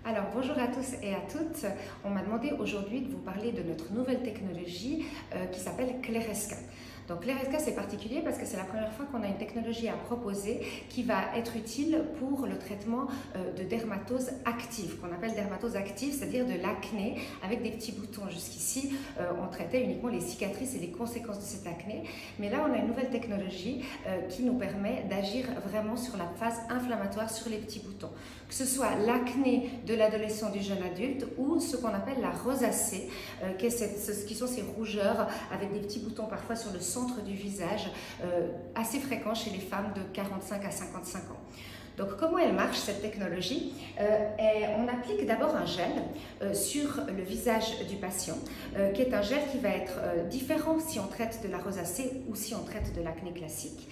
Alors bonjour à tous et à toutes. On m'a demandé aujourd'hui de vous parler de notre nouvelle technologie qui s'appelle Klereska. Donc Klereska c'est particulier parce que c'est la première fois qu'on a une technologie à proposer qui va être utile pour le traitement de dermatose active, qu'on appelle dermatose active, c'est-à-dire de l'acné avec des petits boutons. Jusqu'ici, on traitait uniquement les cicatrices et les conséquences de cette acné, mais là on a une nouvelle technologie qui nous permet d'agir vraiment sur la phase inflammatoire, sur les petits boutons, que ce soit l'acné de l'adolescent, du jeune adulte ou ce qu'on appelle la rosacée, qui sont ces rougeurs avec des petits boutons parfois sur le centre du visage, assez fréquents chez les femmes de 45 à 55 ans. Donc comment elle marche cette technologie? On applique d'abord un gel sur le visage du patient, qui est un gel qui va être différent si on traite de la rosacée ou si on traite de l'acné classique.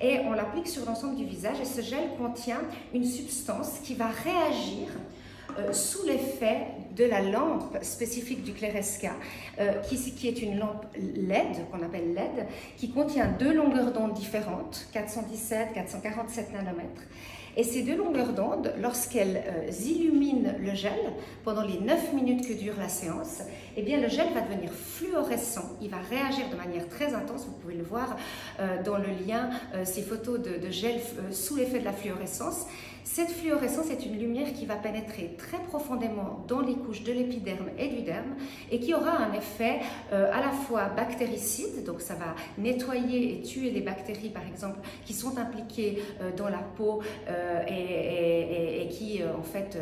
Et on l'applique sur l'ensemble du visage et ce gel contient une substance qui va réagir sous l'effet de la lampe spécifique du Klereska, qui est une lampe LED, qu'on appelle LED, qui contient deux longueurs d'onde différentes, 417, 447 nanomètres. Et ces deux longueurs d'onde, lorsqu'elles illuminent le gel, pendant les 9 minutes que dure la séance, eh bien le gel va devenir fluorescent, il va réagir de manière très intense, vous pouvez le voir dans le lien, ces photos de gel sous l'effet de la fluorescence. Cette fluorescence est une lumière qui va pénétrer très profondément dans les couches de l'épiderme et du derme et qui aura un effet à la fois bactéricide, donc ça va nettoyer et tuer les bactéries par exemple qui sont impliquées dans la peau et qui en fait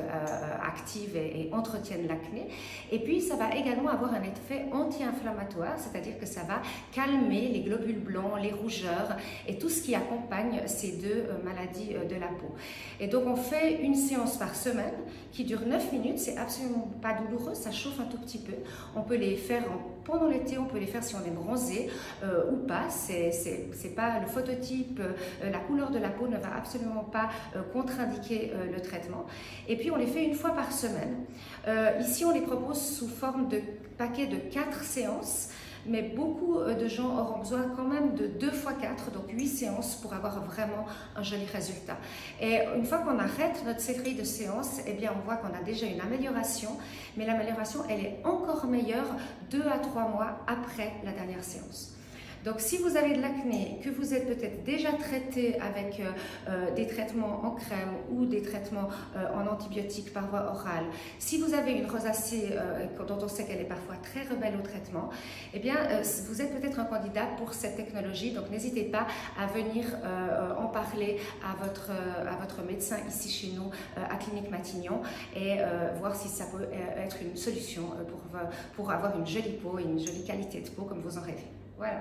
activent et entretiennent l'acné. Et puis ça va également avoir un effet anti-inflammatoire, c'est-à-dire que ça va calmer les globules blancs, les rougeurs et tout ce qui accompagne ces deux maladies de la peau. Et donc on fait une séance par semaine qui dure 9 minutes, c'est absolument pas douloureux, ça chauffe un tout petit peu. On peut les faire pendant l'été, on peut les faire si on est bronzé ou pas, c'est pas le phototype, la couleur de la peau ne va absolument pas contre-indiquer le traitement. Et puis on les fait une fois par semaine. Ici on les propose sous forme de paquet de 4 séances. Mais beaucoup de gens auront besoin quand même de 2 fois 4, donc 8 séances pour avoir vraiment un joli résultat. Et une fois qu'on arrête notre série de séances, eh bien on voit qu'on a déjà une amélioration, mais l'amélioration elle est encore meilleure 2 à 3 mois après la dernière séance. Donc si vous avez de l'acné, que vous êtes peut-être déjà traité avec des traitements en crème ou des traitements en antibiotiques par voie orale, si vous avez une rosacée dont on sait qu'elle est parfois très rebelle au traitement, eh bien vous êtes peut-être un candidat pour cette technologie, donc n'hésitez pas à venir en parler à votre médecin ici chez nous à Clinique Matignon et voir si ça peut être une solution pour avoir une jolie peau et une jolie qualité de peau comme vous en rêvez. Voilà.